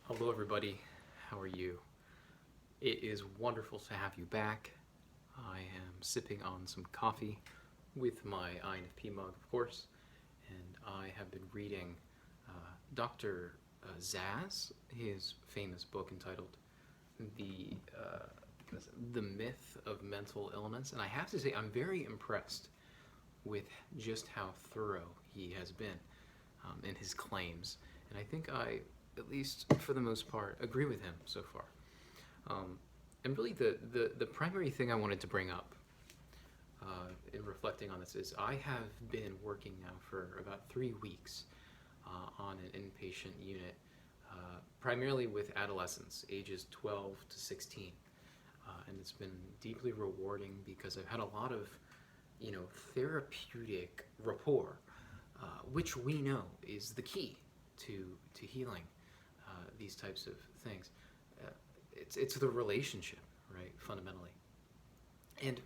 Hello, everybody. How are you? It is wonderful to have you back. I am sipping on some coffee with my INFP mug, of course, and I have been reading Dr. Zaz, his famous book entitled "The uh, the Myth of Mental Illness," and I have to say I'm very impressed with just how thorough he has been in his claims, and I think I, at least for the most part, agree with him so far. Um, and really, the primary thing I wanted to bring up in reflecting on this is I have been working now for about 3 weeks on an inpatient unit, primarily with adolescents, ages 12 to 16. And it's been deeply rewarding because I've had a lot of, therapeutic rapport, which we know is the key to healing these types of things. It's the relationship, right, fundamentally. And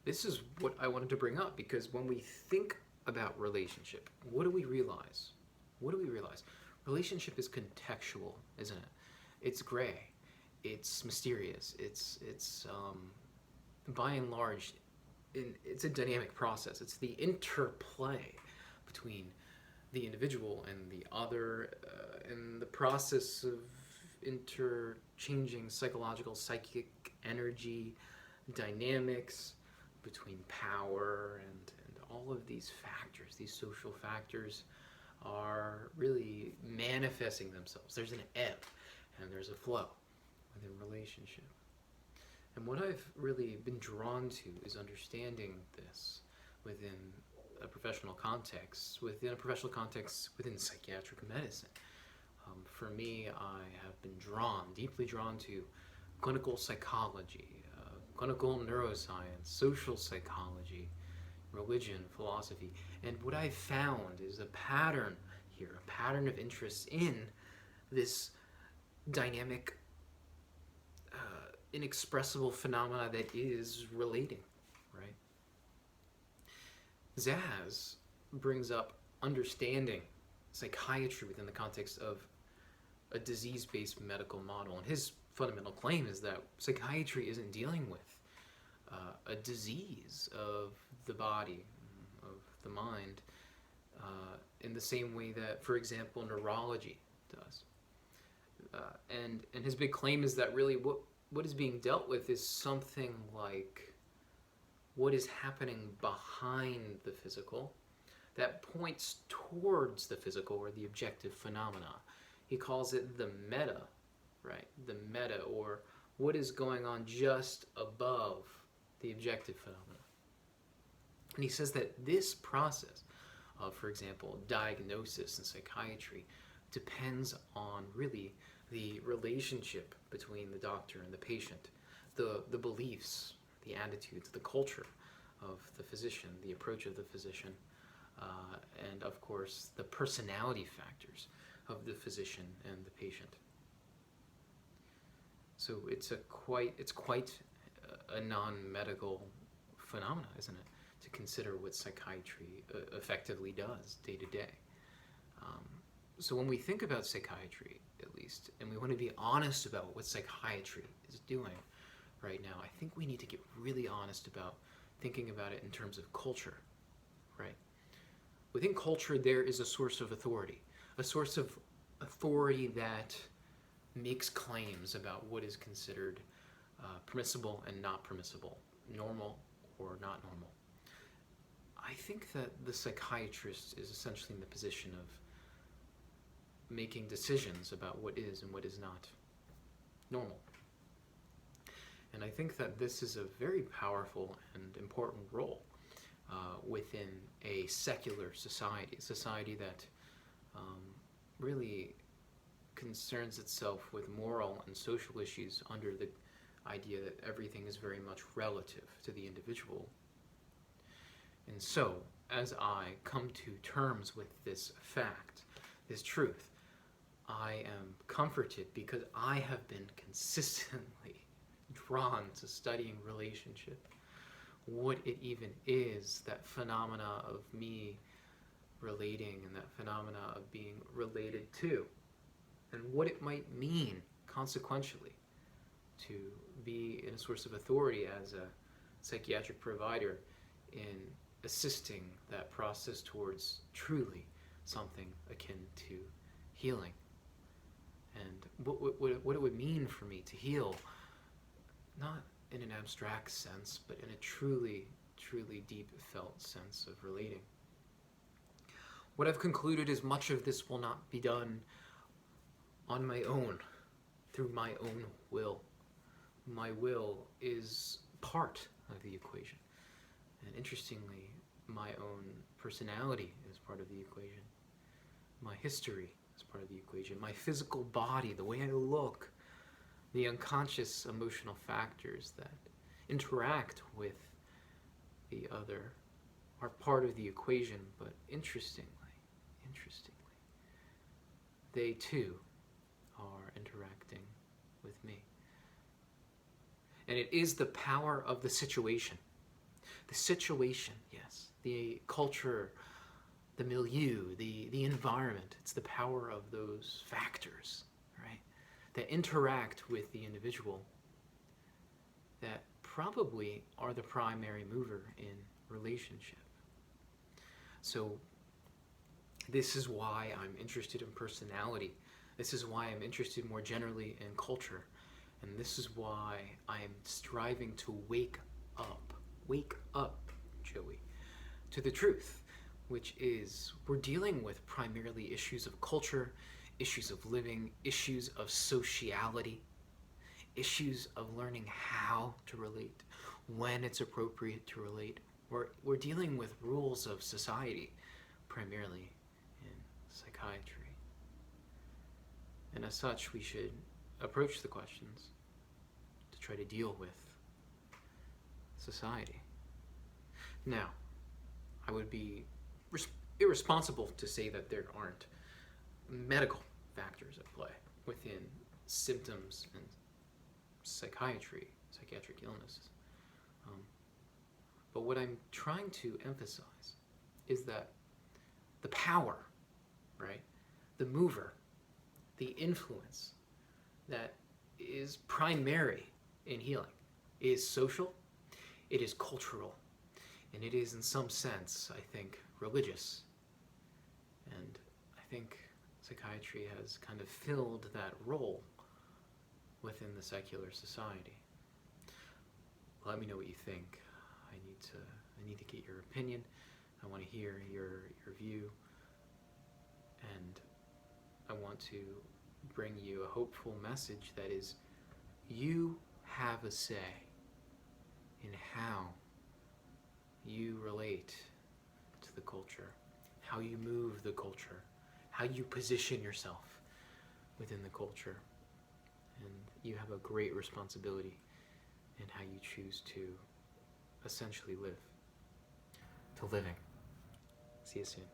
this is what I wanted to bring up because when we think about relationship, what do we realize? What do we realize? Relationship is contextual, isn't it? It's gray. It's mysterious. It's by and large, it's a dynamic process. It's the interplay between the individual and the other, and the process of interchanging psychological, psychic energy, dynamics between power and all of these factors, these social factors, are really manifesting themselves. There's an ebb and there's a flow within relationship. And what I've really been drawn to is understanding this within a professional context, within psychiatric medicine. For me, I have been deeply drawn to clinical psychology, clinical neuroscience, social psychology, religion, philosophy. And what I've found is a pattern here, a pattern of interest in this dynamic, inexpressible phenomena that is relating, right? Zaz brings up understanding psychiatry within the context of a disease-based medical model. And his fundamental claim is that psychiatry isn't dealing with a disease of the body, of the mind, in the same way that, for example, neurology does. And his big claim is that really what is being dealt with is something like what is happening behind the physical that points towards the physical or the objective phenomena. He calls it the meta, right? The meta, or what is going on just above the objective phenomena. And he says that this process of, for example, diagnosis in psychiatry depends on really the relationship between the doctor and the patient, the beliefs, the attitudes, the culture of the physician, the approach of the physician, and of course the personality factors of the physician and the patient. So it's quite a non-medical phenomena, isn't it, to consider what psychiatry effectively does day to day. So when we think about psychiatry, at least, and we want to be honest about what psychiatry is doing right now, I think we need to get really honest about thinking about it in terms of culture, right? Within culture, there is a source of authority that makes claims about what is considered permissible and not permissible, normal or not normal. I think that the psychiatrist is essentially in the position of making decisions about what is and what is not normal. And I think that this is a very powerful and important role within a secular society, a society that really concerns itself with moral and social issues under the idea that everything is very much relative to the individual. And so, as I come to terms with this fact, this truth, I am comforted because I have been consistently drawn to studying relationship, what it even is, that phenomena of me relating and that phenomena of being related to. and what it might mean consequentially to be in a source of authority as a psychiatric provider in assisting that process towards truly something akin to healing. And what it would mean for me to heal, not in an abstract sense, but in a truly deep felt sense of relating. What I've concluded is much of this will not be done on my own, through my own will. My will is part of the equation. And interestingly, my own personality is part of the equation. My history is part of the equation. My physical body, the way I look, the unconscious emotional factors that interact with the other are part of the equation, but interestingly, they too are interacting with me. And it is the power of the situation. The situation, yes. The culture, the milieu, the environment. It's the power of those factors, right, that interact with the individual that probably are the primary mover in relationship. So this is why I'm interested in personality. This is why I'm interested more generally in culture. And this is why I am striving to wake up, Joey, to the truth, which is we're dealing with primarily issues of culture, issues of living, issues of sociality, issues of learning how to relate, when it's appropriate to relate. We're dealing with rules of society, primarily in psychiatry. And as such, we should approach the questions to try to deal with society. Now, I would be irresponsible to say that there aren't medical factors at play within symptoms and psychiatric illnesses. But what I'm trying to emphasize is that the power, right, the mover, the influence that is primary in healing is social, it is cultural, and it is in some sense, I think, religious. And I think psychiatry has kind of filled that role within the secular society. Let me know what you think. I need to get your opinion. I want to hear your view, and I want to bring you a hopeful message that is, you have a say in how you relate to the culture, how you move the culture, how you position yourself within the culture. And you have a great responsibility in how you choose to essentially live. To living. See you soon.